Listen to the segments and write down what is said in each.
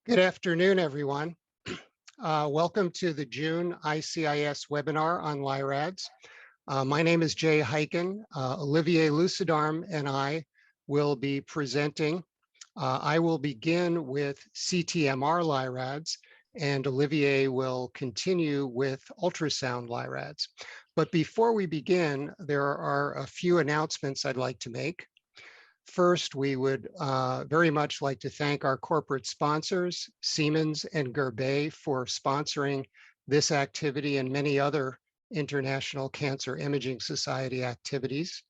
Good afternoon, everyone. Welcome to the June ICIS webinar on LI-RADS. My name is Jay Heiken. Olivier Lucidarme and I will be presenting. I will begin with CT/MR LI-RADS, and Olivier will continue with ultrasound LI-RADS. But before we begin, there are a few announcements I'd like to make. First, we would very much like to thank our corporate sponsors, Siemens and Gerbet, for sponsoring this activity and many other International Cancer Imaging Society activities.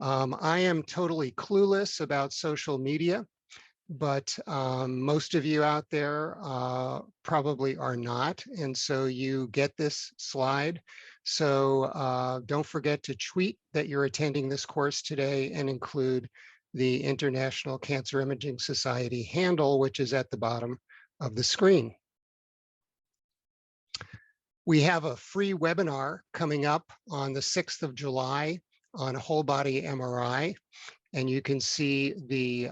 I am totally clueless about social media, but most of you out there probably are not, and so you get this slide. So don't forget to tweet that you're attending this course today and include the International Cancer Imaging Society handle, which is at the bottom of the screen. We have a free webinar coming up on the 6th of July on whole body MRI, and you can see the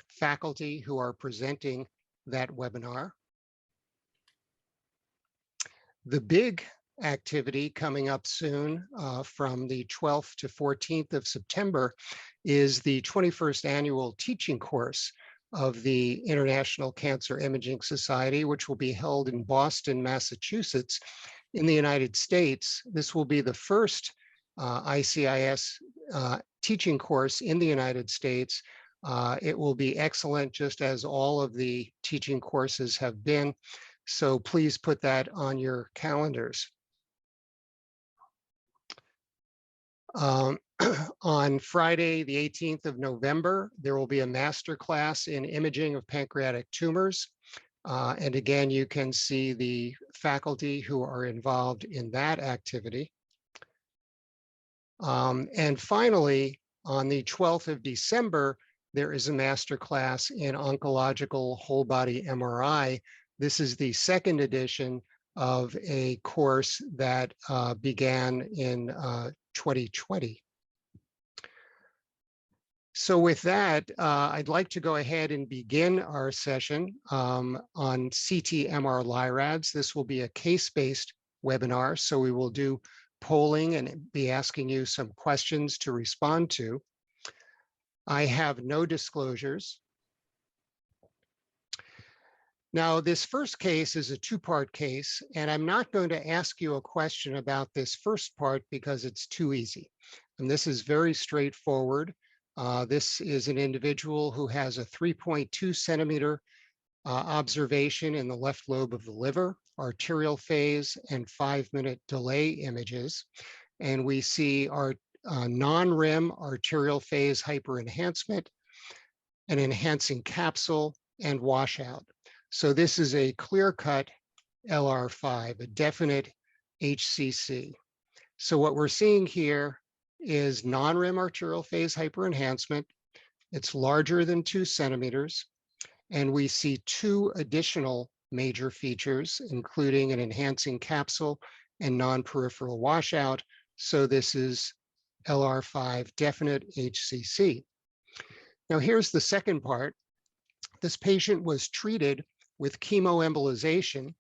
faculty who are presenting that webinar. The big activity coming up soon from the 12th to 14th of September is the 21st annual teaching course of the International Cancer Imaging Society, which will be held in Boston, Massachusetts in the United States. This will be the first ICIS teaching course in the United States. It will be excellent, just as all of the teaching courses have been. So please put that on your calendars. On Friday, the 18th of November, there will be a masterclass in imaging of pancreatic tumors. And again, you can see the faculty who are involved in that activity. And finally, on the 12th of December, there is a masterclass in oncological whole body MRI. This is the second edition of a course that began in 2020. So with that, I'd like to go ahead and begin our session on CT/MR LI-RADS. This will be a case-based webinar, so we will do polling and be asking you some questions to respond to. I have no disclosures. Now, this first case is a two-part case, and I'm not going to ask you a question about this first part because it's too easy. And this is very straightforward. This is an individual who has a 3.2 centimeter observation in the left lobe of the liver, arterial phase, and 5-minute delay images. And we see our non-rim arterial phase hyperenhancement, an enhancing capsule, and washout. So this is a clear-cut LR5, a definite HCC. So what we're seeing here is non-rim arterial phase hyperenhancement. It's larger than 2 centimeters. And we see two additional major features, including an enhancing capsule and non-peripheral washout. So this is LR5 definite HCC. Now here's the second part. This patient was treated with chemoembolization.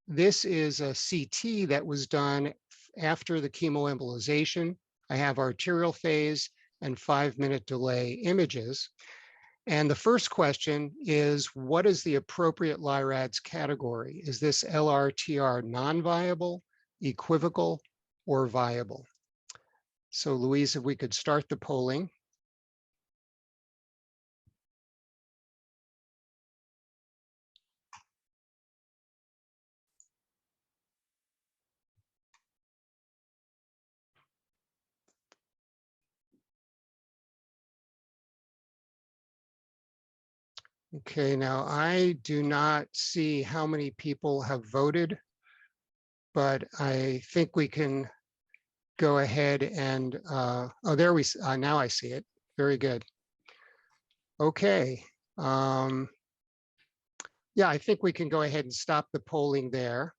This is a CT that was done after the chemoembolization. I have arterial phase and 5-minute delay images. And the first question is, what is the appropriate LI-RADS category? Is this LRTR non-viable, equivocal, or viable? So Louise, if we could start the polling. Okay, now I do not see how many people have voted, but I think we can go ahead and, oh, there we, now I see it. Very good. Okay. Yeah, I think we can go ahead and stop the polling there.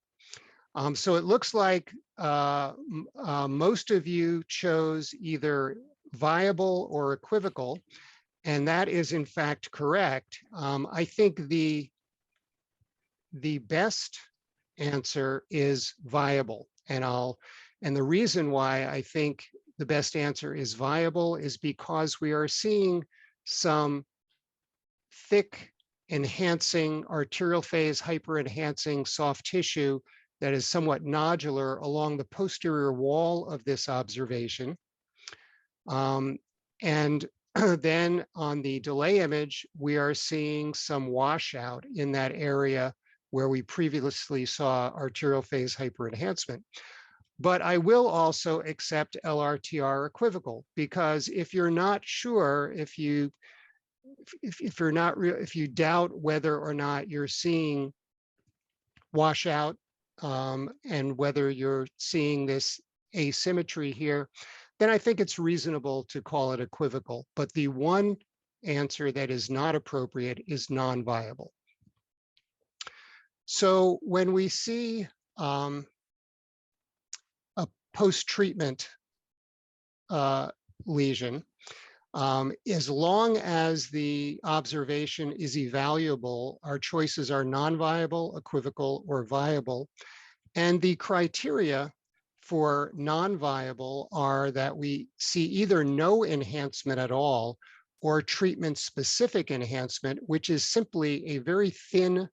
So it looks like most of you chose either viable or equivocal. And that is in fact correct. I think the best answer is viable. And the reason why I think the best answer is viable is because we are seeing some thick enhancing arterial phase hyperenhancing soft tissue that is somewhat nodular along the posterior wall of this observation. And then on the delay image, we are seeing some washout in that area where we previously saw arterial phase hyperenhancement. But I will also accept LRTR equivocal, because if you're not sure, if you doubt whether or not you're seeing washout and whether you're seeing this asymmetry here, then I think it's reasonable to call it equivocal. But the one answer that is not appropriate is non-viable. So when we see a post-treatment lesion, as long as the observation is evaluable, our choices are non-viable, equivocal, or viable. And the criteria for non-viable are that we see either no enhancement at all or treatment-specific enhancement, which is simply a very thin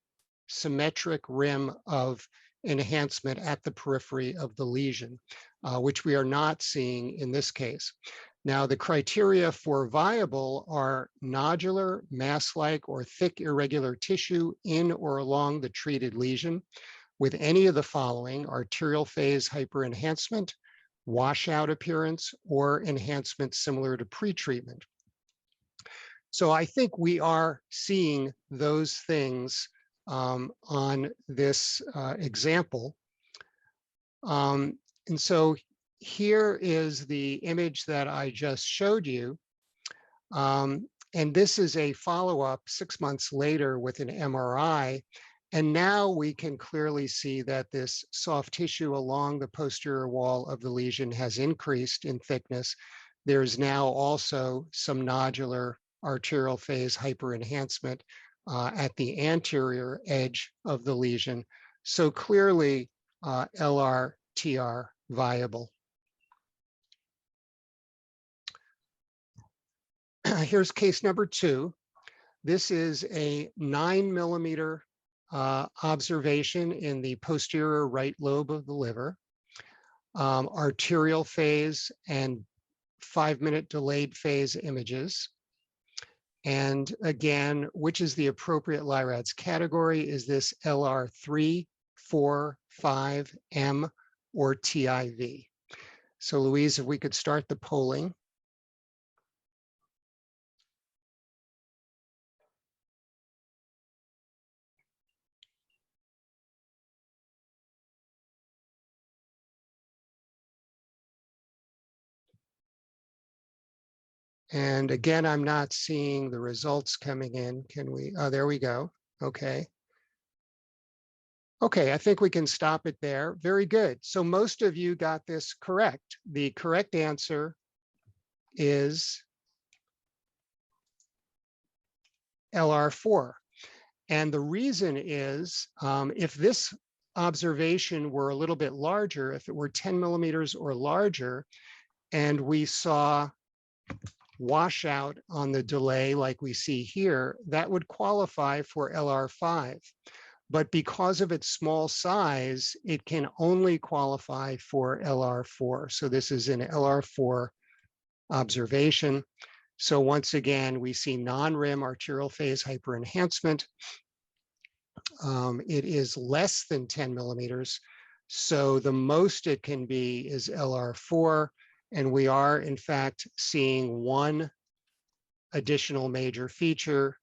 symmetric rim of enhancement at the periphery of the lesion, which we are not seeing in this case. Now, the criteria for viable are nodular, mass-like, or thick irregular tissue in or along the treated lesion with any of the following: arterial phase hyperenhancement, washout appearance, or enhancement similar to pretreatment. So I think we are seeing those things on this example. And so here is the image that I just showed you. And this is a follow-up 6 months later with an MRI. And now we can clearly see that this soft tissue along the posterior wall of the lesion has increased in thickness. There's now also some nodular arterial phase hyperenhancement at the anterior edge of the lesion. So clearly LRTR viable. Here's case number 2. This is a 9mm observation in the posterior right lobe of the liver, arterial phase and 5-minute delayed phase images. And again, which is the appropriate LI-RADS category? Is this LR3, 4, 5, M, or TIV? So Louise, if we could start the polling. And again, I'm not seeing the results coming in. Can we? Oh, there we go. Okay. Okay, I think we can stop it there. Very good. So most of you got this correct. The correct answer is LR4. And the reason is if this observation were a little bit larger, if it were 10mm or larger, and we saw washout on the delay like we see here, that would qualify for LR5. But because of its small size, it can only qualify for LR4. So this is an LR4 observation. So once again, we see non-rim arterial phase hyperenhancement. It is less than 10mm. So the most it can be is LR4. And we are, in fact, seeing one additional major feature,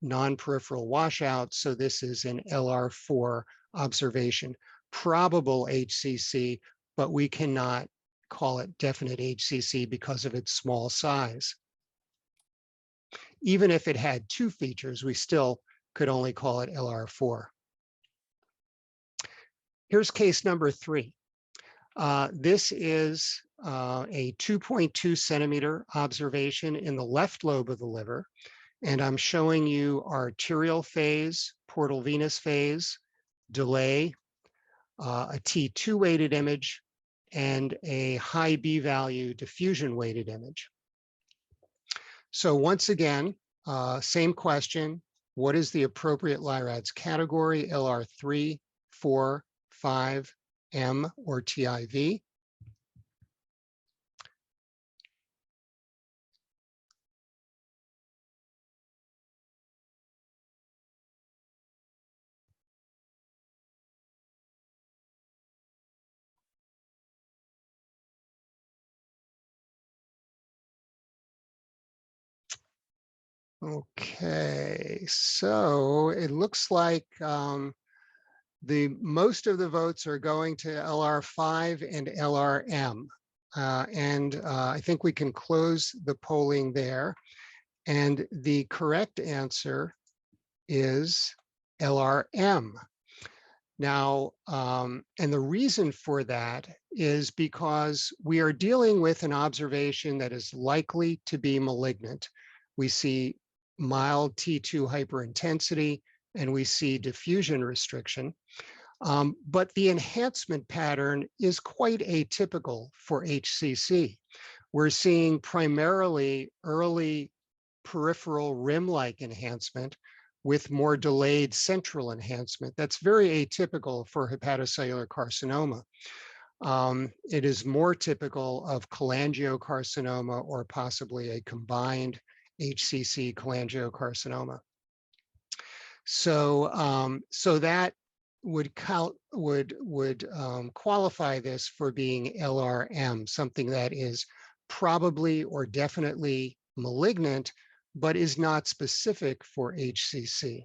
non-peripheral washout. So this is an LR4 observation. Probable HCC, but we cannot call it definite HCC because of its small size. Even if it had 2 features, we still could only call it LR4. Here's case number 3. This is a 2.2 centimeter observation in the left lobe of the liver. And I'm showing you arterial phase, portal venous phase, delay, a T2 weighted image, and a high B value diffusion weighted image. So once again, same question. What is the appropriate LI-RADS category, LR3, 4, 5, M, or TIV? Okay, so it looks like most of the votes are going to LR5 and LRM. I think we can close the polling there. And the correct answer is LRM. Now, and the reason for that is because we are dealing with an observation that is likely to be malignant. We see mild T2 hyperintensity, and we see diffusion restriction. But the enhancement pattern is quite atypical for HCC. We're seeing primarily early peripheral rim-like enhancement with more delayed central enhancement. That's very atypical for hepatocellular carcinoma. It is more typical of cholangiocarcinoma or possibly a combined HCC cholangiocarcinoma. So, so that would qualify this for being LRM, something that is probably or definitely malignant, but is not specific for HCC.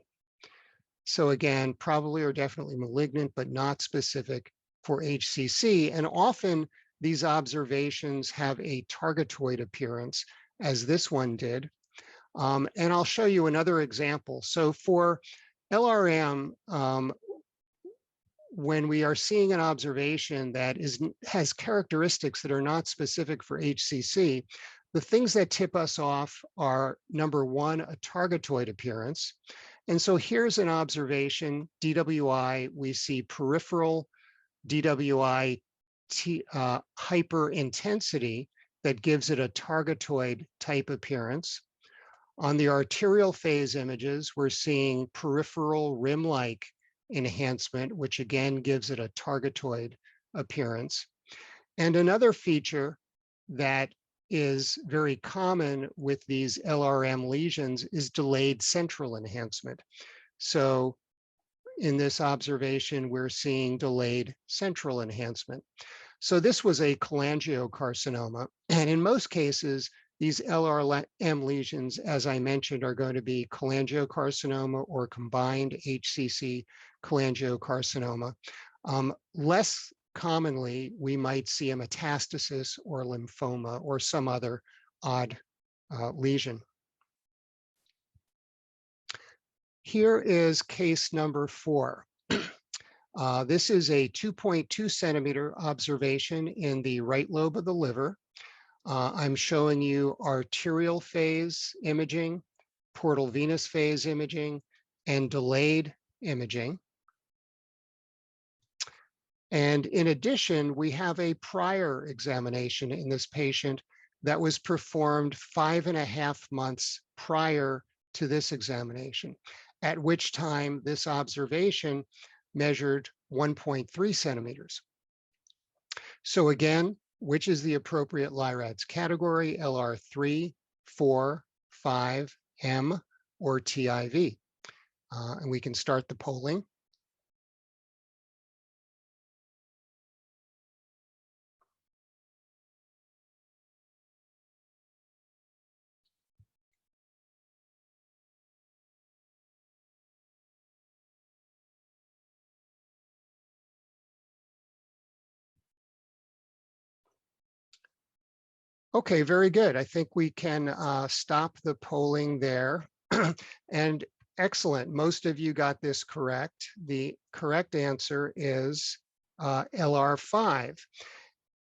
So again, probably or definitely malignant, but not specific for HCC. And often these observations have a targetoid appearance, as this one did. And I'll show you another example. So for LRM, when we are seeing an observation that has characteristics that are not specific for HCC, the things that tip us off are, number one, a targetoid appearance. And so here's an observation, DWI, we see peripheral DWI hyperintensity that gives it a targetoid type appearance. On the arterial phase images, we're seeing peripheral rim-like enhancement, which again gives it a targetoid appearance. And another feature that is very common with these LRM lesions is delayed central enhancement. So in this observation, we're seeing delayed central enhancement. So this was a cholangiocarcinoma. And in most cases, these LRM lesions, as I mentioned, are going to be cholangiocarcinoma or combined HCC cholangiocarcinoma. Less commonly, we might see a metastasis or lymphoma or some other odd lesion. Here is case number 4. This is a 2.2 centimeter observation in the right lobe of the liver. I'm showing you arterial phase imaging, portal venous phase imaging, and delayed imaging. And in addition, we have a prior examination in this patient that was performed 5.5 months prior to this examination, at which time this observation measured 1.3 centimeters. So again, which is the appropriate LI-RADS category, LR3, 4, 5, M, or TIV? And we can start the polling. Okay, very good. I think we can stop the polling there. And excellent, most of you got this correct. The correct answer is LR5.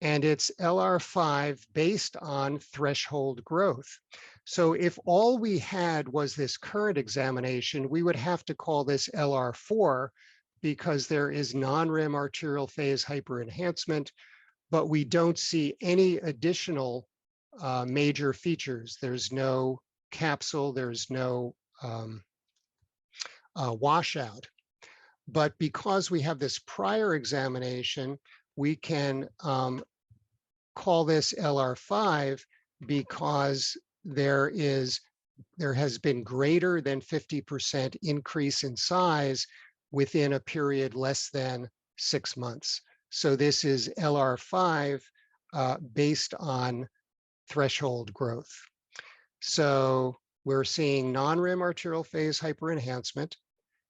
and it's LR5 based on threshold growth. So if all we had was this current examination, we would have to call this LR4 because there is non-rim arterial phase hyperenhancement, but we don't see any additional major features. There's no capsule, there's no washout. But because we have this prior examination, we can call this LR5 because there has been greater than 50% increase in size within a period less than 6 months. So this is LR5 based on threshold growth. So we're seeing non-rim arterial phase hyperenhancement,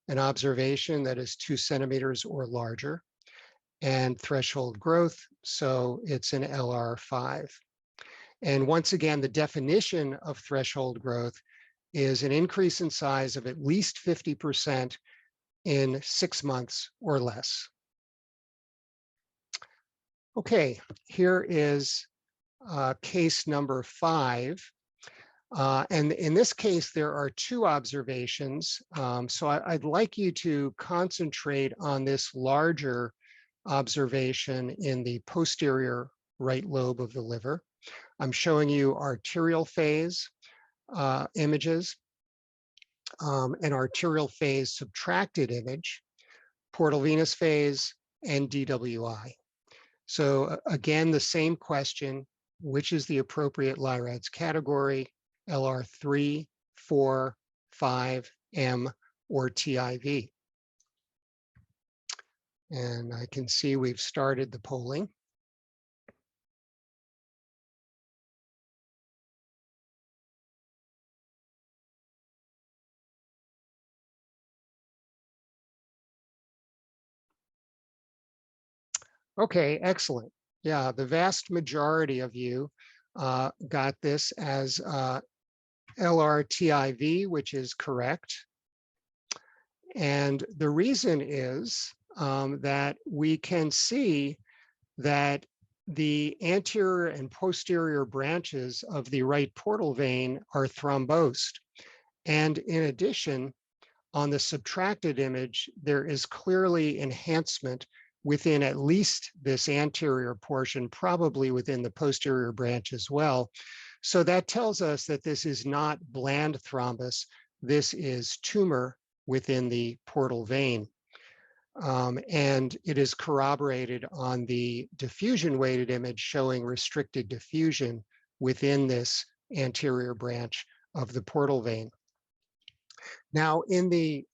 an observation that is 2 centimeters or larger, and threshold growth, so it's an LR5. And once again, the definition of threshold growth is an increase in size of at least 50% in 6 months or less. Okay, here is case number 5. And in this case, there are 2 observations. So I'd like you to concentrate on this larger observation in the posterior right lobe of the liver. I'm showing you arterial phase images, an arterial phase subtracted image, portal venous phase, and DWI. So again, the same question, which is the appropriate LI-RADS category, LR3, 4, 5, M, or TIV? And I can see we've started the polling. Okay, excellent. Yeah, the vast majority of you got this as LRTIV, which is correct. And the reason is that we can see that the anterior and posterior branches of the right portal vein are thrombosed. And in addition, on the subtracted image, there is clearly enhancement within at least this anterior portion, probably within the posterior branch as well. So that tells us that this is not bland thrombus. This is tumor within the portal vein. And it is corroborated on the diffusion weighted image showing restricted diffusion within this anterior branch of the portal vein. Now, in the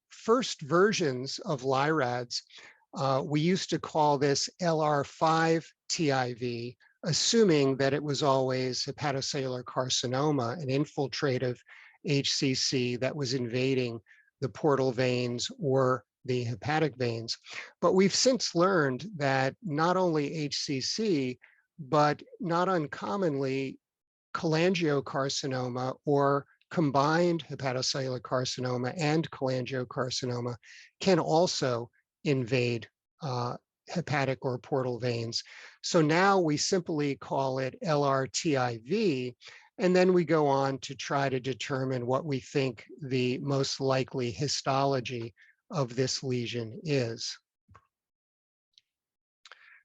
first versions of LI-RADS, we used to call this LR5 TIV, assuming that it was always hepatocellular carcinoma, an infiltrative HCC that was invading the portal veins or the hepatic veins. But we've since learned that not only HCC, but not uncommonly cholangiocarcinoma or combined hepatocellular carcinoma and cholangiocarcinoma can also invade hepatic or portal veins. So now we simply call it LRTIV, and then we go on to try to determine what we think the most likely histology of this lesion is.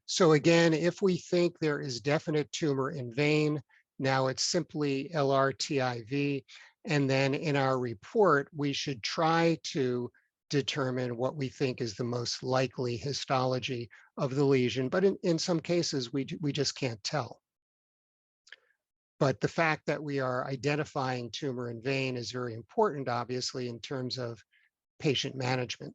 So again, if we think there is definite tumor in vein, now it's simply LRTIV. And then in our report, we should try to determine what we think is the most likely histology of the lesion. But in some cases, we just can't tell. But the fact that we are identifying tumor in vein is very important, obviously, in terms of patient management.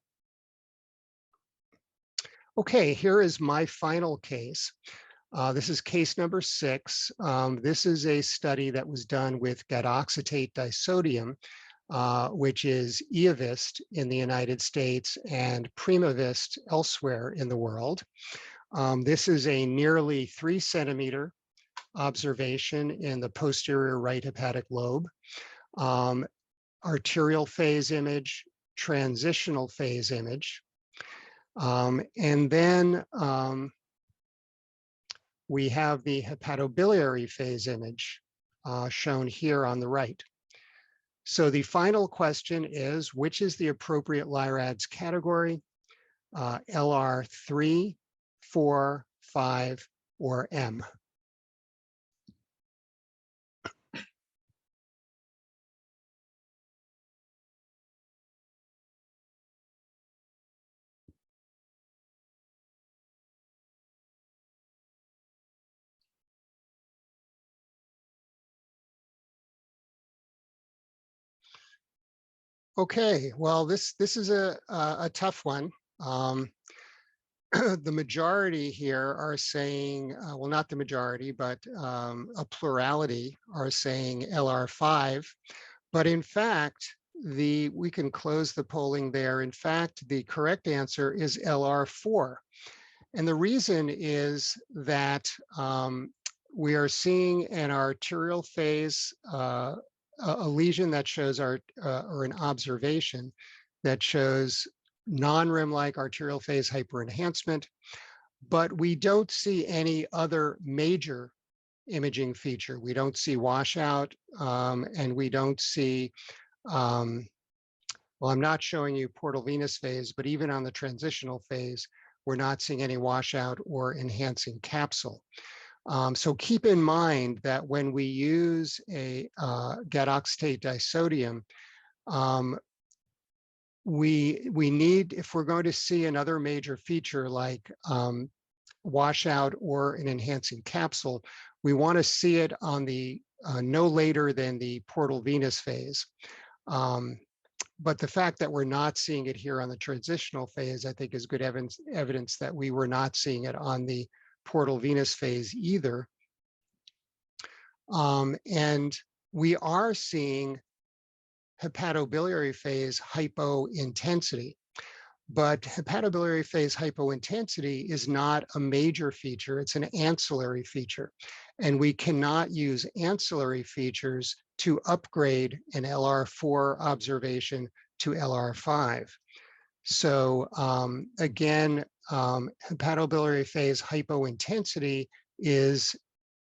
Okay, here is my final case. This is case number 6. This is a study that was done with gadoxetate disodium, which is Eovist in the United States and Primavist elsewhere in the world. This is a nearly 3 centimeter observation in the posterior right hepatic lobe. Arterial phase image, transitional phase image. And then we have the hepatobiliary phase image shown here on the right. So the final question is, which is the appropriate LI-RADS category? LR3, 4, 5, or M? Okay, well, this is a tough one. The majority here are saying, well, not the majority, but a plurality are saying LR5. But in fact, we can close the polling there. In fact, the correct answer is LR4. And the reason is that we are seeing an arterial phase, a lesion that shows or an observation that shows non-rim-like arterial phase hyperenhancement, but we don't see any other major imaging feature. We don't see washout, and we don't see, well, I'm not showing you portal venous phase, but even on the transitional phase, we're not seeing any washout or enhancing capsule. So keep in mind that when we use a gadoxetate disodium, we need, if we're going to see another major feature like washout or an enhancing capsule, we want to see it on the no later than the portal venous phase. But the fact that we're not seeing it here on the transitional phase, I think, is good evidence that we were not seeing it on the portal venous phase either. And we are seeing hepatobiliary phase hypointensity. But hepatobiliary phase hypointensity is not a major feature, it's an ancillary feature. And we cannot use ancillary features to upgrade an LR4 observation to LR5. So again, hepatobiliary phase hypointensity is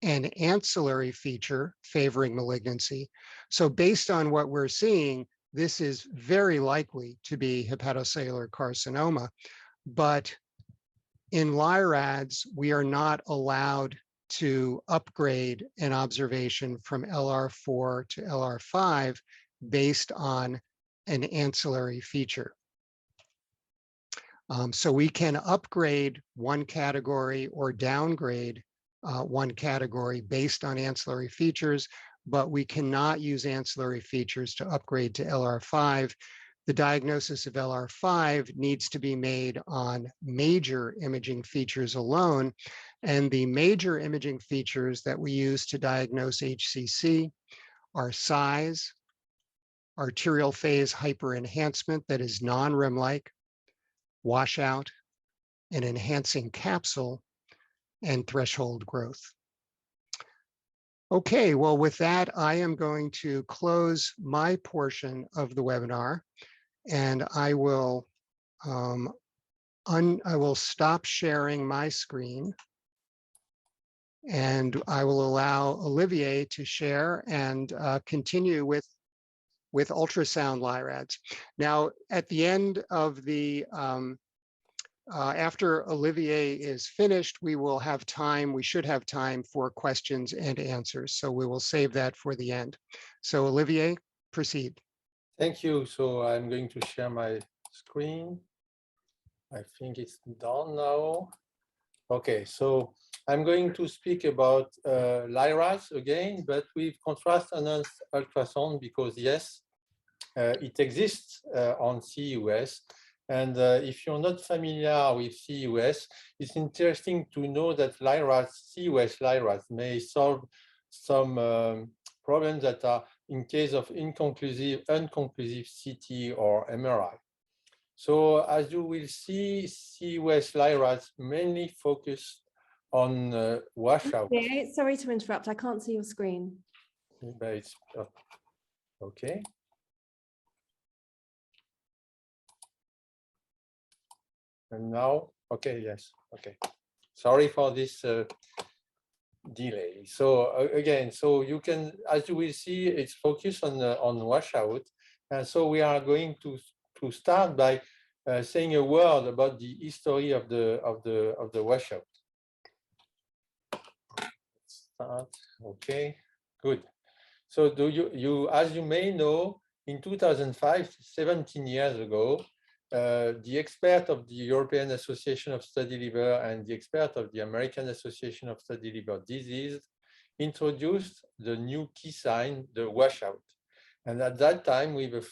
an ancillary feature favoring malignancy. So based on what we're seeing, this is very likely to be hepatocellular carcinoma, but in LI-RADS, we are not allowed to upgrade an observation from LR4 to LR5 based on an ancillary feature. So we can upgrade one category or downgrade one category based on ancillary features, but we cannot use ancillary features to upgrade to LR5. The diagnosis of LR5 needs to be made on major imaging features alone. And the major imaging features that we use to diagnose HCC are size, arterial phase hyperenhancement that is non-rim-like, washout, an enhancing capsule, and threshold growth. Okay, well, with that, I am going to close my portion of the webinar, and I will stop sharing my screen, and I will allow Olivier to share and continue with ultrasound LI-RADS. Now, at the end of the after Olivier is finished, we will have time, we should have time for questions and answers. So we will save that for the end. So Olivier, proceed. Thank you. So I'm going to share my screen. I think it's done now. Okay, so I'm going to speak about LI-RADS again, but with contrast-enhanced ultrasound because yes, it exists on CEUS. And if you're not familiar with CEUS, it's interesting to know that LI-RADS, CEUS LI-RADS may solve some problems that are in case of unconclusive CT or MRI. So as you will see, CEUS LI-RADS mainly focus on washout. Sorry to interrupt, I can't see your screen. But it's, okay. And now, okay, yes, okay. Sorry for this delay. So again, so you can, as you will see, it's focused on washout. And so we are going to start by saying a word about the history of the washout. Let's start. Okay, good. So do you as you may know, in 2005, 17 years ago, the expert of the European Association of Study Liver and the expert of the American Association of Study Liver Disease introduced the new key sign, the washout. And at that time, with a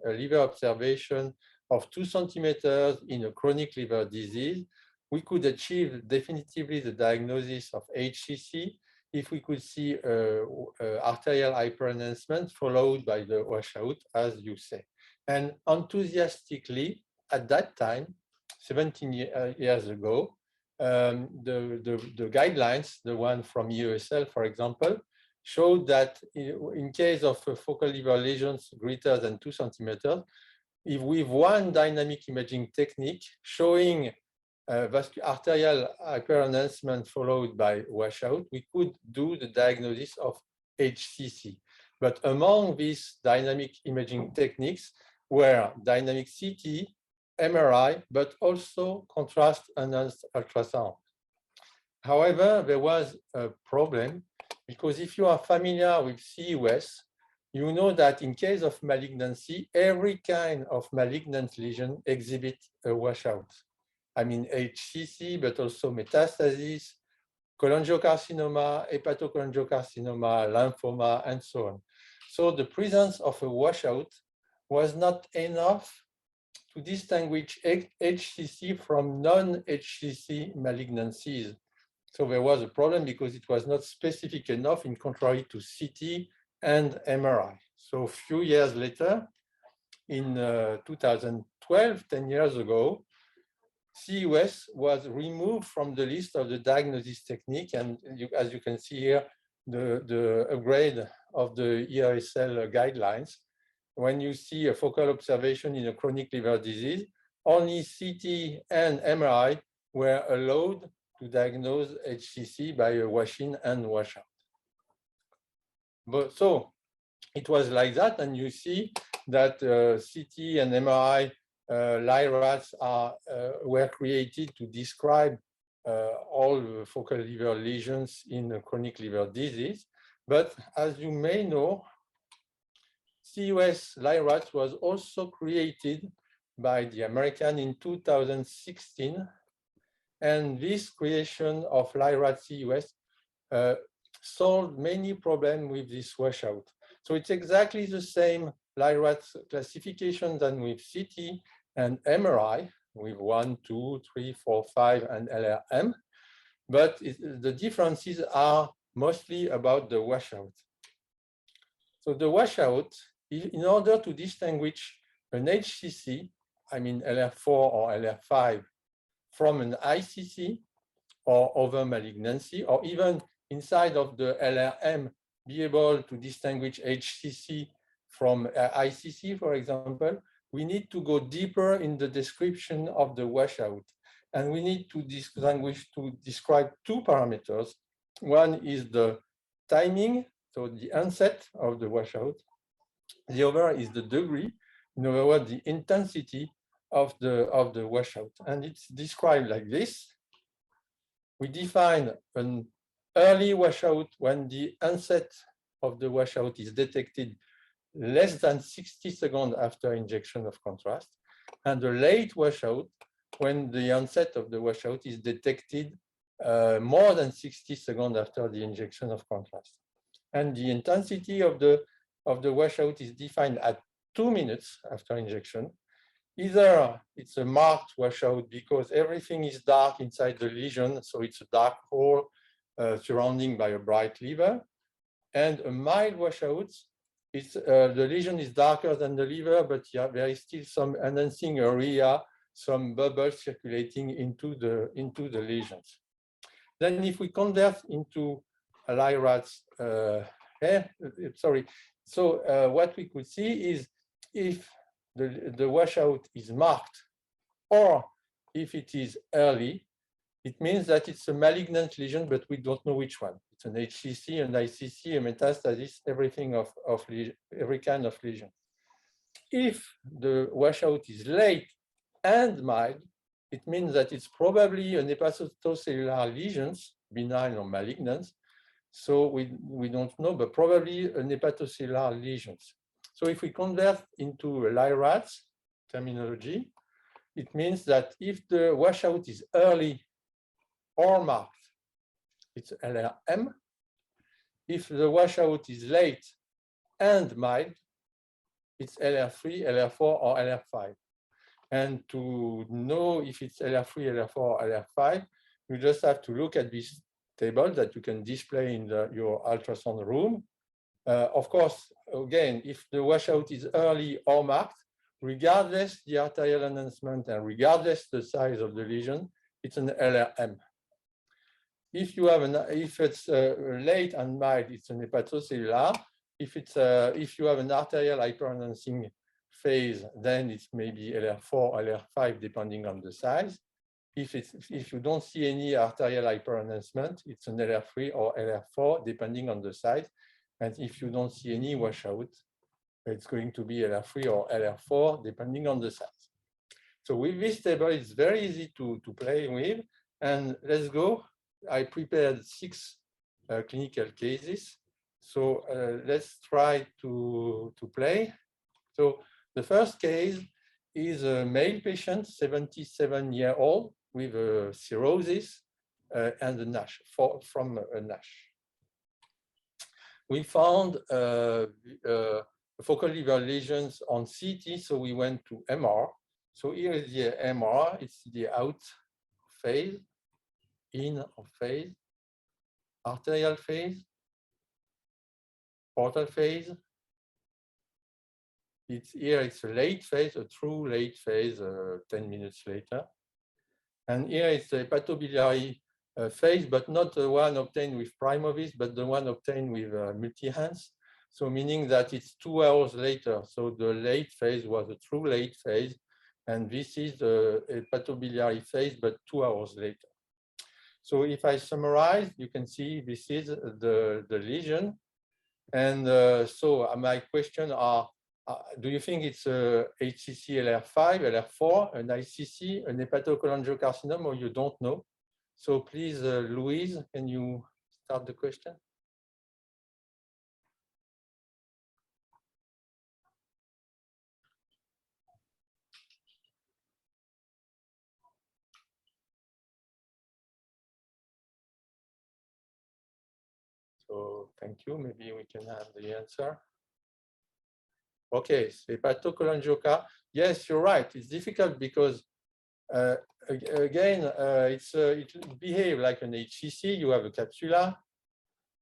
liver observation of 2 centimeters in a chronic liver disease, we could achieve definitively the diagnosis of HCC if we could see arterial hyperenhancement followed by the washout, as you say. And enthusiastically, at that time, 17 years ago, the guidelines, the one from USL, for example, showed that in case of focal liver lesions greater than 2 centimeters, if with one dynamic imaging technique showing arterial hyperenhancement followed by washout, we could do the diagnosis of HCC. But among these dynamic imaging techniques were dynamic CT, MRI, but also contrast-enhanced ultrasound. However, there was a problem because if you are familiar with CEUS, you know that in case of malignancy, every kind of malignant lesion exhibits a washout. I mean HCC, but also metastasis, cholangiocarcinoma, hepatocholangiocarcinoma, lymphoma, and so on. So the presence of a washout was not enough to distinguish HCC from non-HCC malignancies. So there was a problem because it was not specific enough in contrary to CT and MRI. So a few years later, in 2012, 10 years ago, CEUS was removed from the list of the diagnosis technique. And as you can see here, the upgrade of the ERSL guidelines. When you see a focal observation in a chronic liver disease, only CT and MRI were allowed to diagnose HCC by a wash-in and wash-out. But so it was like that, and you see that CT and MRI LI-RADS were created to describe all the focal liver lesions in a chronic liver disease. But as you may know, CEUS LI-RADS was also created by the American in 2016. And this creation of LI-RADS CEUS solved many problems with this washout. So it's exactly the same LI-RADS classification than with CT and MRI with 1, 2, 3, 4, 5, and LRM. But the differences are mostly about the washout. So the washout, in order to distinguish an HCC, I mean LR4 or LR5, from an ICC or other malignancy, or even inside of the LRM, be able to distinguish HCC from ICC, for example, we need to go deeper in the description of the washout. And we need to describe 2 parameters. One is the timing, so the onset of the washout. The other is the degree, in other words, the intensity of the washout. And it's described like this. We define an early washout when the onset of the washout is detected less than 60 seconds after injection of contrast, and a late washout when the onset of the washout is detected more than 60 seconds after the injection of contrast. And the intensity of the washout is defined at 2 minutes after injection. Either it's a marked washout because everything is dark inside the lesion, so it's a dark hole surrounding by a bright liver, and a mild washout, the lesion is darker than the liver, but there is still some enhancing area, some bubbles circulating into the lesions. Then if we convert into a LI-RADS, what we could see is if the washout is marked or if it is early, it means that it's a malignant lesion, but we don't know which one. It's an HCC, an ICC, a metastasis, everything of every kind of lesion. If the washout is late and mild, it means that it's probably an hepatocellular lesions, benign or malignant. So we don't know, but probably an hepatocellular lesions. So if we convert into a LI-RADS terminology, it means that if the washout is early or marked, it's LRM. If the washout is late and mild, it's LR3, LR4, or LR5. And to know if it's LR3, LR4, or LR5, you just have to look at this table that you can display in your ultrasound room. Of course, again, if the washout is early or marked, regardless the arterial enhancement and regardless the size of the lesion, it's an LRM. If you have if it's late and mild, it's an hepatocellular. If you have an arterial hyperenhancing phase, then it's maybe LR4, LR5, depending on the size. If you don't see any arterial hyperenhancement, it's an LR3 or LR4, depending on the size. And if you don't see any washout, it's going to be LR3 or LR4, depending on the size. So with this table, it's very easy to play with. And let's go. I prepared 6 clinical cases. So let's try to play. So the first case is a male patient, 77-year-old, with a cirrhosis and a NASH, from a NASH. We found focal liver lesions on CT, so we went to MR. So here is the MR, it's the out phase, in phase, arterial phase, portal phase. It's a late phase, a true late phase, 10 minutes later. And here is the hepatobiliary phase, but not the one obtained with Primovis, but the one obtained with multi-hands. So meaning that it's 2 hours later. So the late phase was a true late phase. And this is the hepatobiliary phase, but 2 hours later. So if I summarize, you can see this is the lesion. And so my questions are, do you think it's a HCC LR5, LR4, an ICC, an hepatocholangiocarcinoma, or you don't know? So please, Louise, can you start the question? So thank you. Maybe we can have the answer. Okay, so hepatocholangiocar. Yes, you're right. It's difficult because again, it behaves like an HCC. You have a capsula,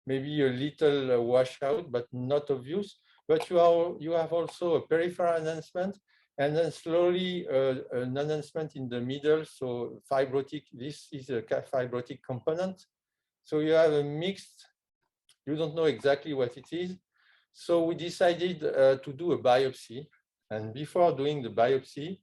maybe a little washout, but not obvious. But you have also a peripheral enhancement, and then slowly an enhancement in the middle. So fibrotic. This is a fibrotic component. So you have a mixed. You don't know exactly what it is. So we decided to do a biopsy. And before doing the biopsy,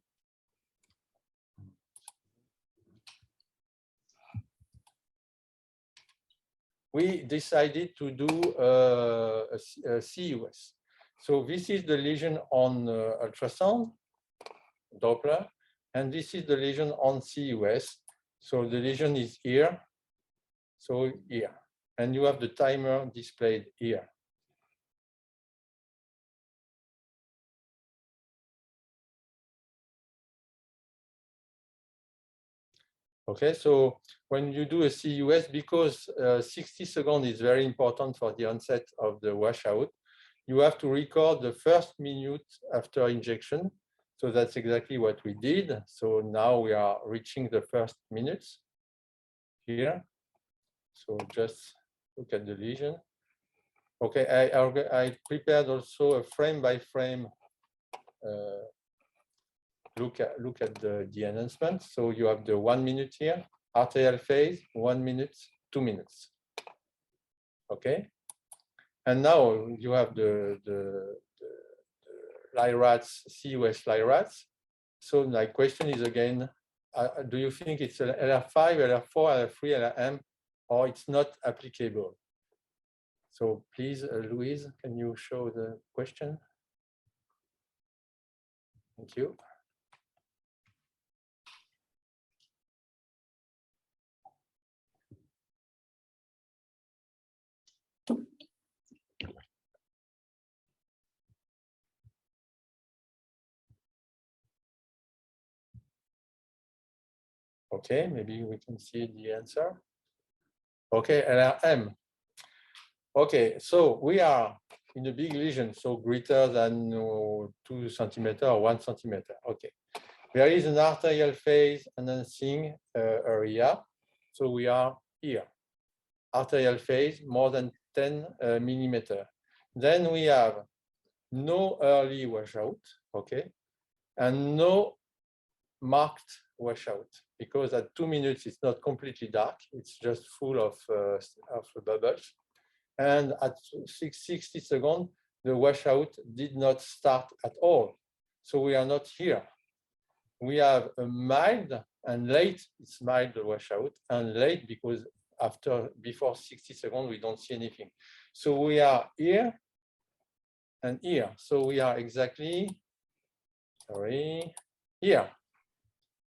we decided to do a CEUS. So this is the lesion on ultrasound, Doppler, and this is the lesion on CEUS. So the lesion is here, so here. And you have the timer displayed here. Okay, so when you do a CEUS, because 60 seconds is very important for the onset of the washout, you have to record the first minute after injection. So that's exactly what we did. So now we are reaching the first minutes here. So just look at the lesion. Okay, I prepared also a frame by frame look at the enhancement. So you have the 1 minute here, arterial phase, 1 minute, 2 minutes. Okay, and now you have the LI-RADS, CEUS LI-RADS. So my question is again, do you think it's an LR5, LR4, LR3, LRM, or it's not applicable? So please, Louise, can you show the question? Thank you. Okay, maybe we can see the answer. Okay, LRM. Okay, so we are in a big lesion, so greater than 2 centimeters or 1 centimeter. Okay, there is an arterial phase enhancing area. So we are here. Arterial phase more than 10 millimeter. Then we have no early washout, okay, and no marked washout, because at 2 minutes it's not completely dark, it's just full of bubbles. And at 60 seconds, the washout did not start at all. So we are not here. We have a mild and late, it's mild washout, and late because before 60 seconds, we don't see anything. So we are here and here. So we are exactly, here.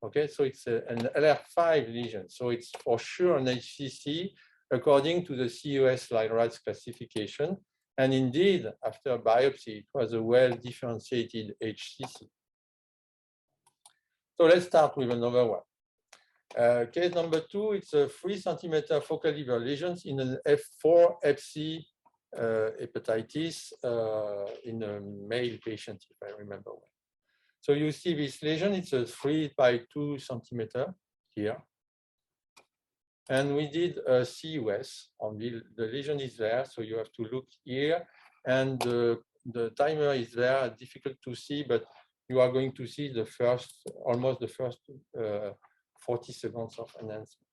Okay, so it's an LR5 lesion. So it's for sure an HCC according to the CEUS LI-RADS classification. And indeed, after biopsy, it was a well-differentiated HCC. So let's start with another one. Case number 2, it's a 3 centimeter focal liver lesions in an F4 FC hepatitis in a male patient, if I remember well. So you see this lesion, it's a 3 by 2 centimeter here. And we did a CEUS on the lesion is there, so you have to look here. And the timer is there, difficult to see, but you are going to see the first, almost the first 40 seconds of enhancement.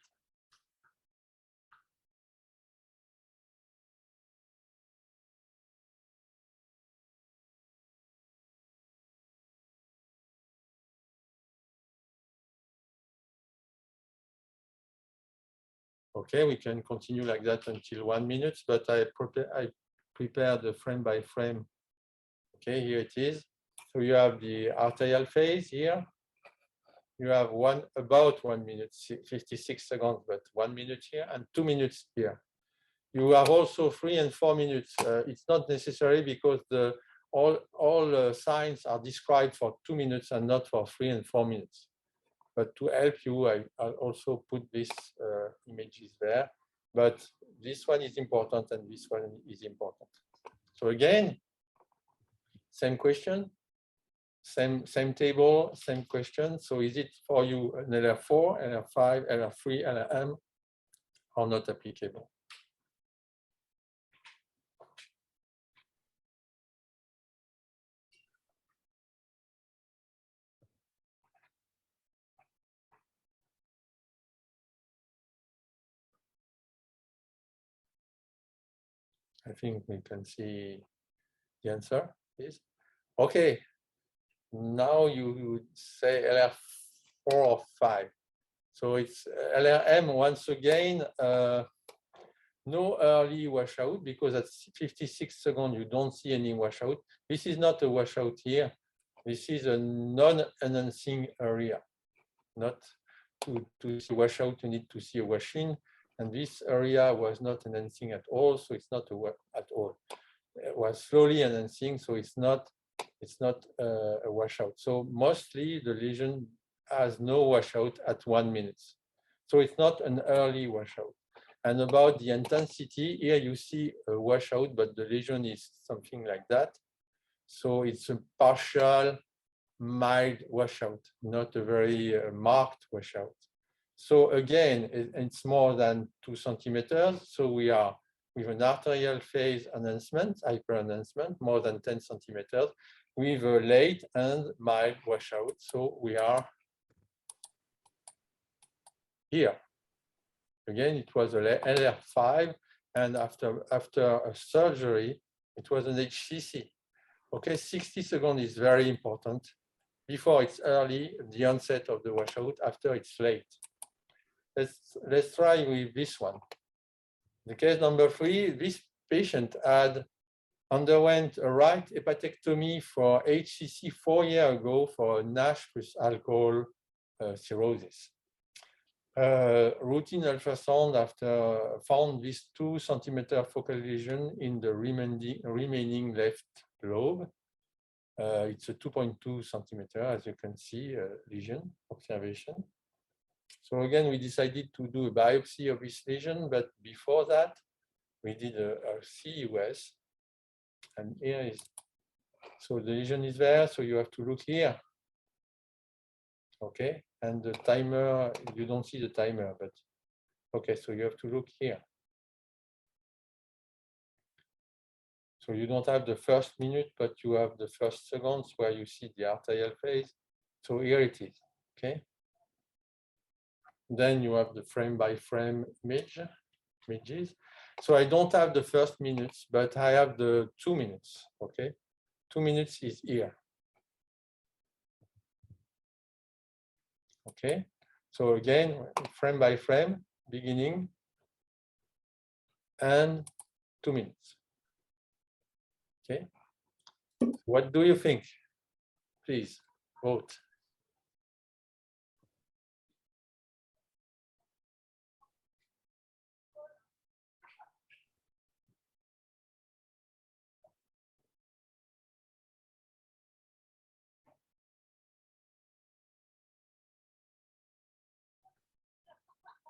Okay, we can continue like that until 1 minute, but I prepared the frame by frame. Okay, here it is. So you have the arterial phase here. You have about 1 minute, 56 seconds, but 1 minute here and 2 minutes here. You have also 3 and 4 minutes. It's not necessary because all signs are described for 2 minutes and not for 3 and 4 minutes. But to help you, I'll also put these images there. But this one is important and this one is important. So again, same question, same table, same question. So is it for you an LR4, LR5, LR3, LRM, or not applicable? I think we can see the answer is okay. Now you would say LR4 or 5. So it's LRM once again, no early washout because at 56 seconds you don't see any washout. This is not a washout here. This is a non-enhancing area. Not to see washout, you need to see a wash-in. And this area was not enhancing at all, so it's not at all. It was slowly enhancing, so it's not a washout. So mostly the lesion has no washout at 1 minute. So it's not an early washout. And about the intensity, here you see a washout, but the lesion is something like that. So it's a partial, mild washout, not a very marked washout. So again, it's more than 2 centimeters. So we are with an arterial phase enhancement, hyper enhancement, more than 10 centimeters, with a late and mild washout. So we are here. Again, it was a LR5, and after a surgery, it was an HCC. Okay, 60 seconds is very important. before it's early, the onset of the washout, after it's late. Let's try with this one. The case number 3, this patient underwent a right hepatectomy for HCC 4 years ago for NASH plus alcohol cirrhosis. Routine ultrasound after found this 2 centimeter focal lesion in the remaining left lobe. It's a 2.2 centimeter, as you can see, lesion observation. So again, we decided to do a biopsy of this lesion, but before that, we did a CEUS. And here is, so the lesion is there, so you have to look here. Okay, and the timer, you don't see the timer, but okay, so you have to look here. So you don't have the first minute, but you have the first seconds where you see the arterial phase. So here it is, okay? Then you have the frame by frame images. So I don't have the first minutes, but I have the 2 minutes, okay? 2 minutes is here. Okay, so again, frame by frame, beginning, and 2 minutes. Okay, what do you think? Please vote.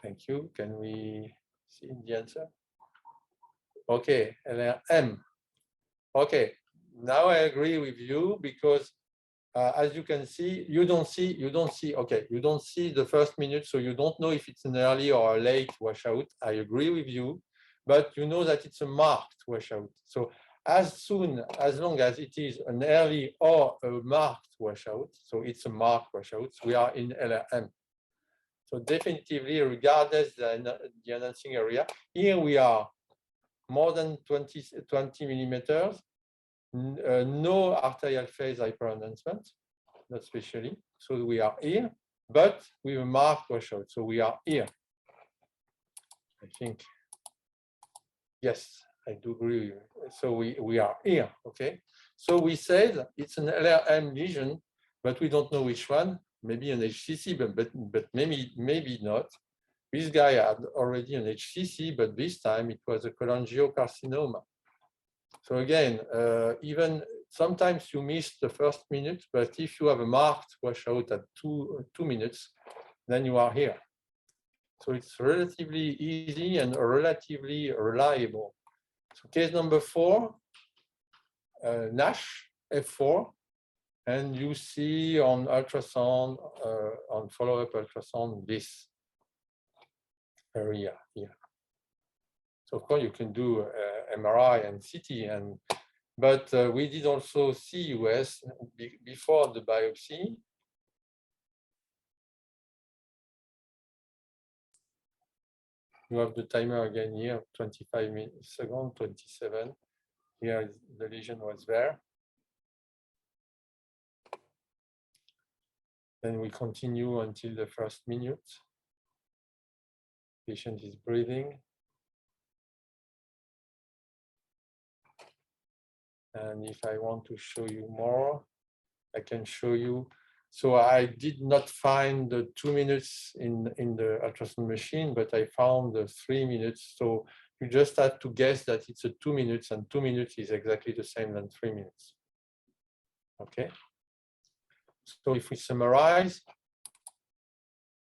Thank you. Can we see the answer? Okay, LRM. Okay, now I agree with you because as you can see, you don't see the first minute, so you don't know if it's an early or a late washout. I agree with you, but you know that it's a marked washout. So as long as it is an early or a marked washout, so it's a marked washout, we are in LRM. So definitively, regardless the enhancing area, here we are more than 20 millimeters, no arterial phase hyperenhancement, not especially. So we are here, but with a marked washout. So we are here. I think, yes, I do agree. So we are here, okay? So we said it's an LRM lesion, but we don't know which one. Maybe an HCC, but maybe not. This guy had already an HCC, but this time it was a cholangiocarcinoma. So again, even sometimes you miss the first minute, but if you have a marked washout at two minutes, then you are here. So it's relatively easy and relatively reliable. So case number 4, NASH, F4, and you see on ultrasound, on follow-up ultrasound, this area here. So of course you can do MRI and CT, but we did also CEUS before the biopsy. You have the timer again here, 25 seconds, 27. Here the lesion was there. Then we continue until the first minute. Patient is breathing. And if I want to show you more, I can show you. So I did not find the 2 minutes in the ultrasound machine, but I found the 3 minutes. So you just have to guess that it's a 2 minutes, and 2 minutes is exactly the same than 3 minutes. Okay. So if we summarize,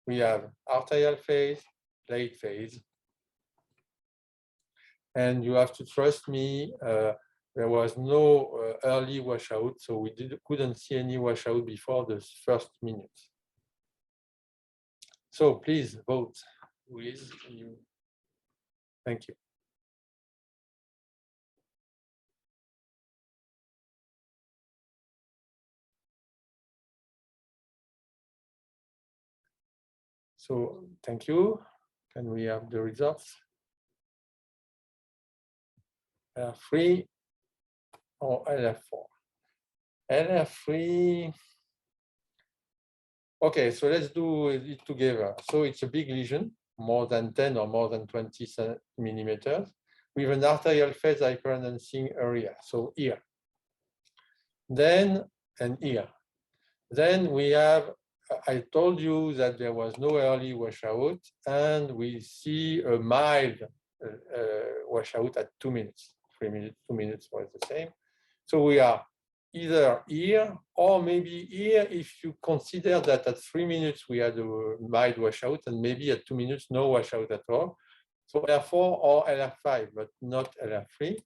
we have arterial phase, late phase. And you have to trust me, there was no early washout, so we couldn't see any washout before the first minute. So please vote with you. Thank you. So thank you. Can we have the results? LR3 or LR4? LR3, Okay, so let's do it together. So it's a big lesion, more than 10 or more than 20 millimeters, with an arterial phase hyperenhancing area, so here. Then, and here. Then we have, I told you that there was no early washout, and we see a mild washout at 2 minutes. 3 minutes, 2 minutes was the same. So we are either here or maybe here if you consider that at 3 minutes we had a mild washout and maybe at 2 minutes no washout at all. So LR4 or LR5, but not LR3.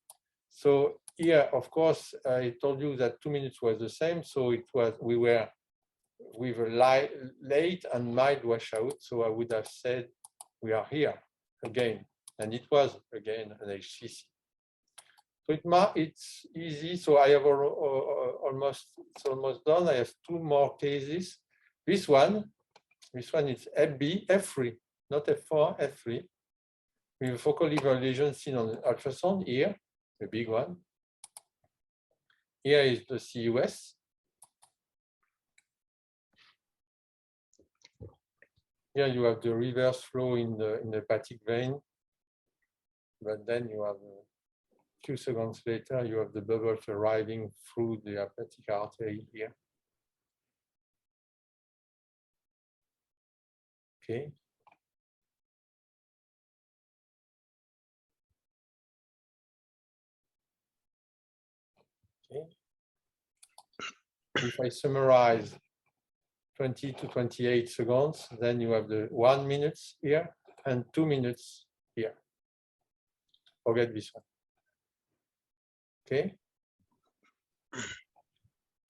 So here, of course, I told you that 2 minutes was the same. So it was, we were with a late and mild washout. So I would have said we are here again. And it was again an HCC. So it's easy. So I have it's almost done. I have 2 more cases. This one is FB, F3, not F4, F3. With a focal liver lesion seen on ultrasound here, the big one. Here is the CEUS. Here you have the reverse flow in the hepatic vein. But then you have a few seconds later, you have the bubbles arriving through the hepatic artery here. Okay. Okay. If I summarize 20 to 28 seconds, then you have the 1 minute here and 2 minutes here. Forget this one. Okay.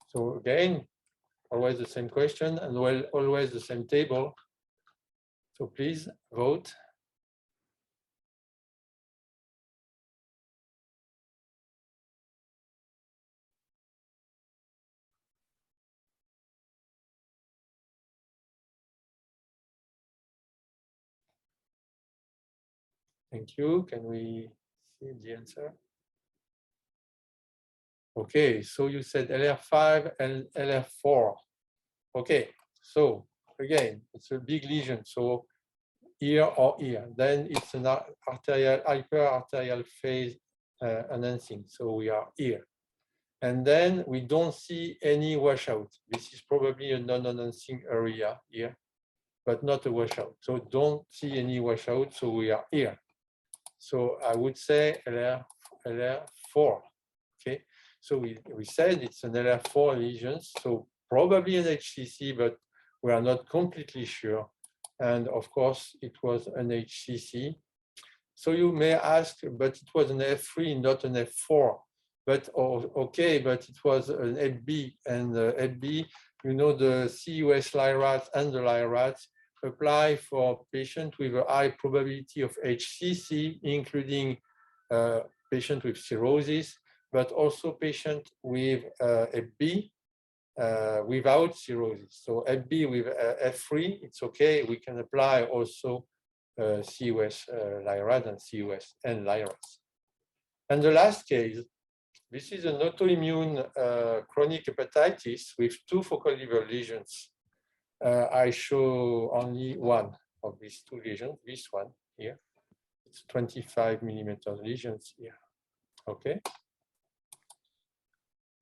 So again, always the same question and always the same table. So please vote. Thank you. Can we see the answer? Okay, so you said LR5 and LR4. Okay, so again, it's a big lesion. So here or here, then it's an arterial, hyperarterial phase enhancing. So we are here. And then we don't see any washout. This is probably a non-enhancing area here, but not a washout. So don't see any washout. So we are here. So I would say LR4. Okay. So we said it's an LR4 lesion. So probably an HCC, but we are not completely sure. And of course, it was an HCC. So you may ask, but it was an F3, not an F4. But okay, but it was an FB, and FB, you know, the CEUS LI-RADS and the LI-RADS apply for patients with a high probability of HCC, including patients with cirrhosis, but also patients with FB without cirrhosis. So FB with F3, it's okay. We can apply also CEUS LI-RADS and CEUS and LI-RADS. And the last case, this is an autoimmune chronic hepatitis with 2 focal liver lesions. I show only one of these 2 lesions, this one here. It's 25 millimeter lesions here. Okay.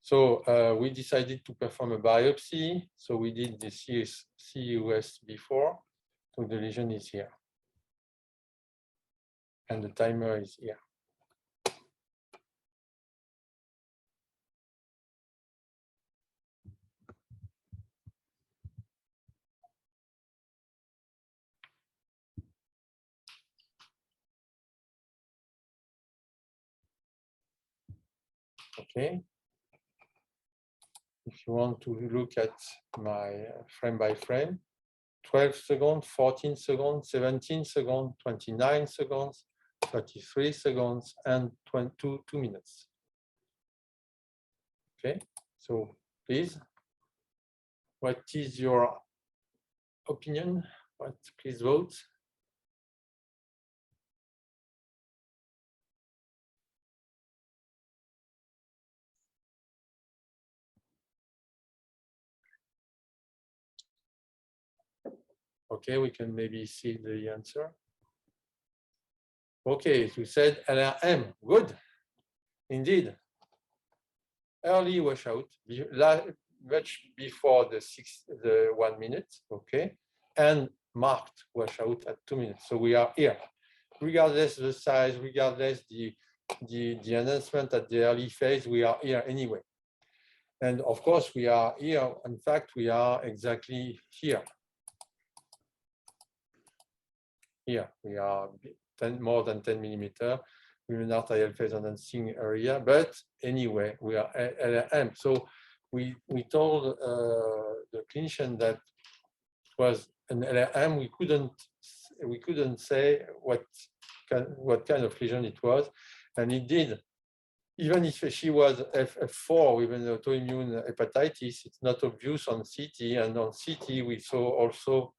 So we decided to perform a biopsy. So we did the CEUS before. So the lesion is here. And the timer is here. Okay. If you want to look at my frame by frame, 12 seconds, 14 seconds, 17 seconds, 29 seconds, 33 seconds, and 2 minutes. Okay, so please, what is your opinion? Please vote. Okay, we can maybe see the answer. Okay, you said LRM, good, indeed. Early washout, much before the 1 minute, okay, and marked washout at 2 minutes. So we are here, regardless the size, regardless the enhancement at the early phase, we are here anyway. And of course, we are here. In fact, we are exactly here. Here, we are more than 10 millimeter with an arterial phase enhancing area. But anyway, we are LRM. So we told the clinician that it was an LRM. We couldn't say what kind of lesion it was, and it did. Even if she was F4 with an autoimmune hepatitis, it's not obvious on CT. And on CT, we saw also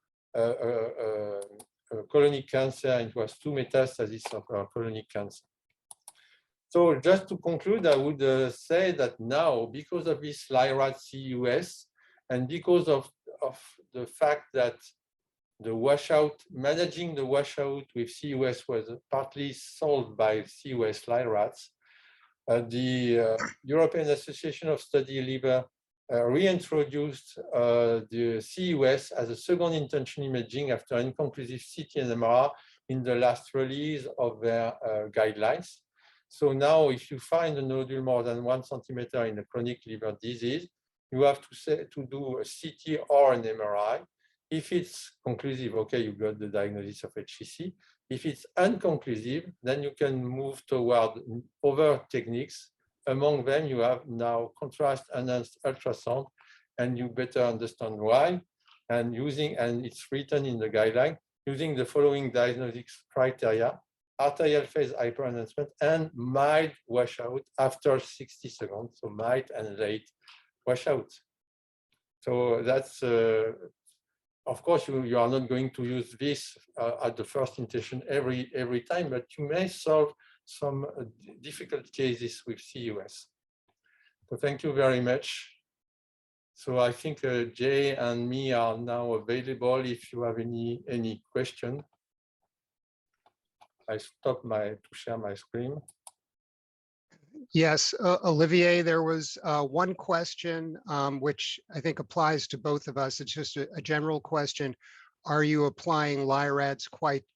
colonic cancer. It was 2 metastases of colonic cancer. So just to conclude, I would say that now, because of this LI-RADS CEUS, and because of the fact that the washout, managing the washout with CEUS was partly solved by CEUS LI-RADS, the European Association of Study Liver reintroduced the CEUS as a second intention imaging after inconclusive CT and MRI in the last release of their guidelines. So now, if you find a nodule more than 1 centimeter in a chronic liver disease, you have to do a CT or an MRI. If it's conclusive, okay, you got the diagnosis of HCC. If it's unconclusive, then you can move toward other techniques. Among them, you have now contrast-enhanced ultrasound, and you better understand why. And it's written in the guideline, using the following diagnostic criteria: arterial phase hyperenhancement and mild washout after 60 seconds, so mild and late washout. So that's, of course, you are not going to use this at the first intention every time, but you may solve some difficult cases with CEUS. So thank you very much. So I think Jay and me are now available if you have any question. I stop to share my screen. Yes, Olivier, there was one question which I think applies to both of us. It's just a general question. Are you applying LI-RADS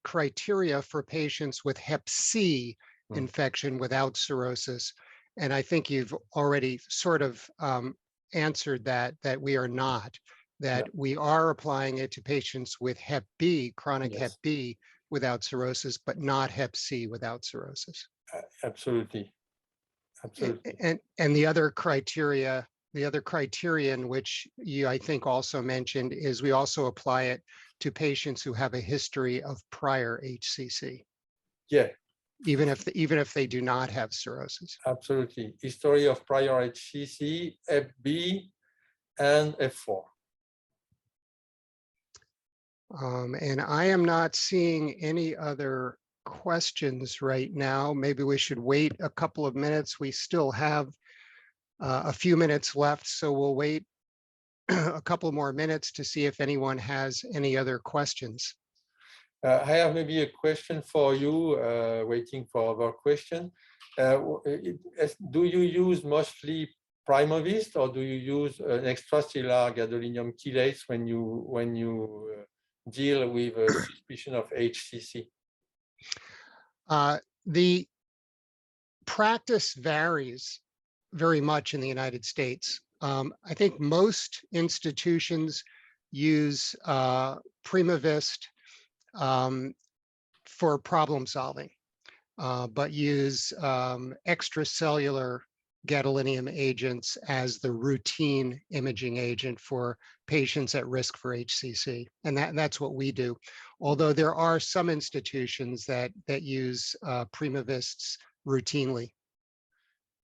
criteria for patients with Hep C infection without cirrhosis? And I think you've already sort of answered that we are not, that we are applying it to patients with Hep B, chronic Hep B without cirrhosis, but not Hep C without cirrhosis. Absolutely. Absolutely. And the other criteria, the other criterion, which you, I think, also mentioned, is we also apply it to patients who have a history of prior HCC. Yeah. Even if they do not have cirrhosis. Absolutely. History of prior HCC, Hep B, and F4. And I am not seeing any other questions right now. Maybe we should wait a couple of minutes. We still have a few minutes left, so we'll wait a couple more minutes to see if anyone has any other questions. I have maybe a question for you, waiting for our question. Do you use mostly Primovist, or do you use an extracellular gadolinium chelate when you deal with a suspicion of HCC? The practice varies very much in the United States. I think most institutions use Primavist for problem solving, but use extracellular gadolinium agents as the routine imaging agent for patients at risk for HCC. And that's what we do. Although there are some institutions that use Primavists routinely.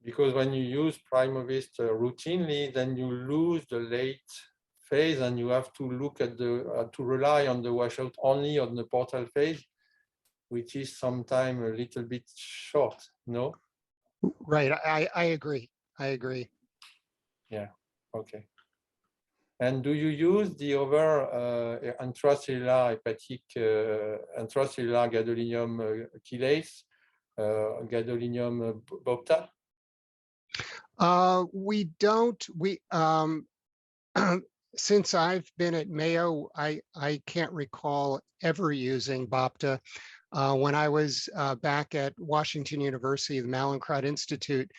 Because when you use Primovist routinely, then you lose the late phase, and you have to look at to rely on the washout only on the portal phase, which is sometimes a little bit short, no? Right, I agree. I agree. Yeah, okay. And do you use the other intracellular hepatic intracellular gadolinium chelase, gadolinium bopta? We don't. Since I've been at Mayo, I can't recall ever using BOPTA. When I was back at Washington University, the Mallinckrodt Institute,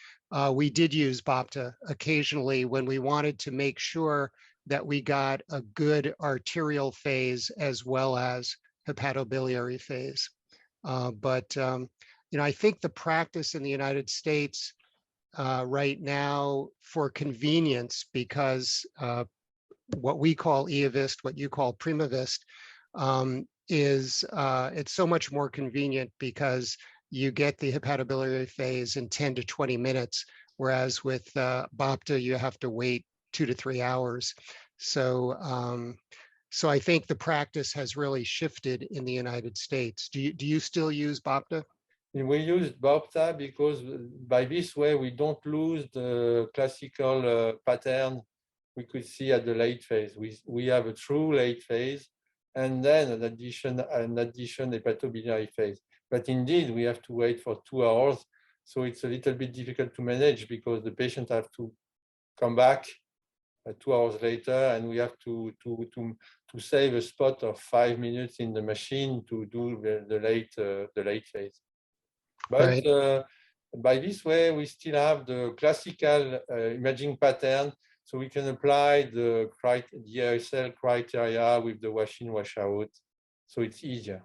we did use BOPTA occasionally when we wanted to make sure that we got a good arterial phase as well as hepatobiliary phase. But I think the practice in the United States right now for convenience, because what we call EAVIST, what you call PrimaVist, is it's so much more convenient because you get the hepatobiliary phase in 10 to 20 minutes, whereas with BOPTA, you have to wait 2 to 3 hours. So, so I think the practice has really shifted in the United States. Do you still use BOPTA? We use BOPTA because by this way, we don't lose the classical pattern we could see at the late phase. We have a true late phase and then an addition hepatobiliary phase. But indeed, we have to wait for 2 hours. So it's a little bit difficult to manage because the patient have to come back 2 hours later, and we have to save a spot of 5 minutes in the machine to do the late phase. But Right. by this way, we still have the classical imaging pattern, so we can apply the ISL criteria with the wash-in, wash-out, so it's easier.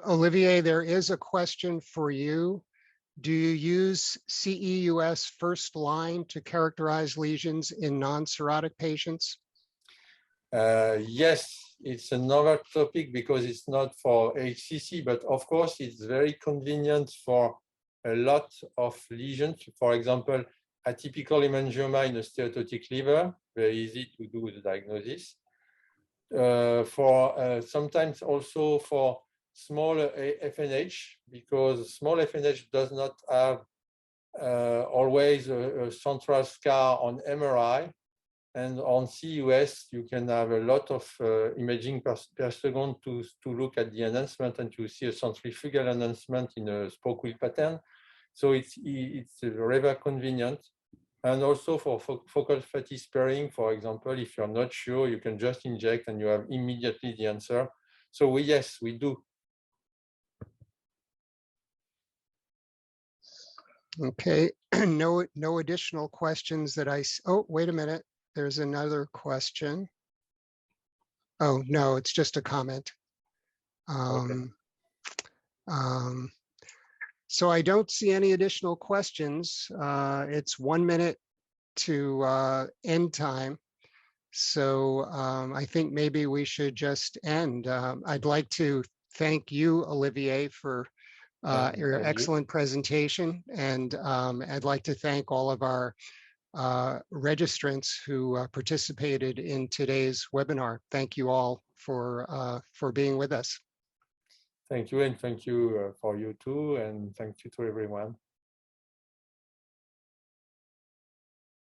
Olivier, there is a question for you. Do you use CEUS first line to characterize lesions in non-cirrhotic patients? Yes, it's another topic because it's not for HCC, but of course it's very convenient for a lot of lesions. For example, atypical hemangioma in a steatotic liver, very easy to do the diagnosis. Sometimes also for small FNH, because small FNH does not have always a central scar on MRI. And on CEUS, you can have a lot of imaging per second to look at the enhancement and to see a centrifugal enhancement in a spoke wheel pattern. So it's rather convenient. And also for focal fatigue sparing, for example, if you're not sure, you can just inject and you have immediately the answer. So yes, we do. Okay, no additional questions that oh, wait a minute. There's another question. Oh, no, it's just a comment. So I don't see any additional questions. It's 1 minute to end time. So I think maybe we should just end. I'd like to thank you, Olivier, for your excellent presentation. And I'd like to thank all of our registrants who participated in today's webinar. Thank you all for being with us. Thank you, and thank you for you too, and thank you to everyone.